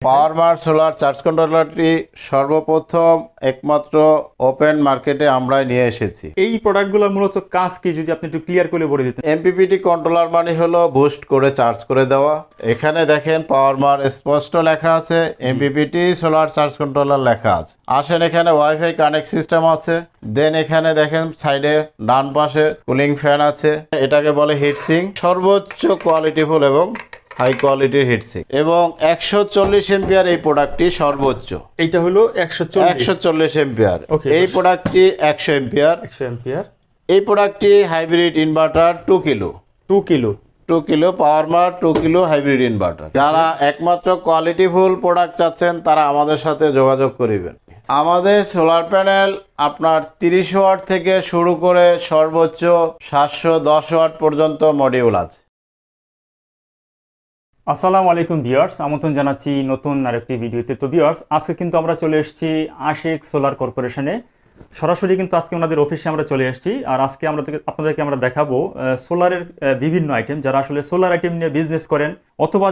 পাওয়ারমার solar charge কন্ট্রোলারটি সর্বপ্রথম একমাত্র open মার্কেটে আমরাই নিয়ে এসেছি। এই প্রোডাক্টগুলো মূলত কাজ কি যদি আপনি একটু ক্লিয়ার করে বলে দিতেন। এমপিপিটি কন্ট্রোলার মানে হলো বুস্ট করে চার্জ করে দেওয়া। এখানে দেখেন পাওয়ারমার স্পষ্ট লেখা আছে, এমপিপিটি সোলার চার্জ কন্ট্রোলার লেখা আছে। আসেন এখানে ওয়াইফাই কানেক্ট সিস্টেম আছে। দেন এখানে দেখেন সাইডে ডান পাশে কুলিং ফ্যান আছে, এটাকে বলে হিটসিং। সর্বোচ্চ কোয়ালিটিফুল এবং হাই কোয়ালিটির হিটসিং এবং 140 এম্পিয়ার এই প্রোডাক্টটি সর্বোচ্চ। এইটা হলো 140 এম্পিয়ার। Okay, এই প্রোডাক্টটি 100 এম্পিয়ার। 100 এম্পিয়ার। এই প্রোডাক্টটি hybrid inverter 2 kilo 2 kilo 2 kilo পাওয়ারমার 2 কিলো হাইব্রিড ইনভার্টার। যারা একমাত্র কোয়ালিটিফুল প্রোডাক্ট চাচ্ছেন তারা আমাদের সাথে যোগাযোগ করিবেন। আমাদের সোলার প্যানেল আপনার 30 ওয়াট থেকে শুরু করে সর্বোচ্চ 710 ওয়াট পর্যন্ত মডিউল আছে। আসসালামু আলাইকুম ভিউয়ার্স, আমন্ত্রণ জানাচ্ছি নতুন আরেকটি ভিডিওতে। তো ভিউয়ার্স, আজকে কিন্তু আমরা চলে এসেছি আশিক সোলার কর্পোরেশনে। সরাসরি কিন্তু আজকে ওনাদের অফিসে আমরা চলে এসেছি। আর আজকে আপনাদেরকে আমরা দেখাবো সোলারের বিভিন্ন আইটেম। যারা আসলে সোলার আইটেম নিয়ে বিজনেস করেন অথবা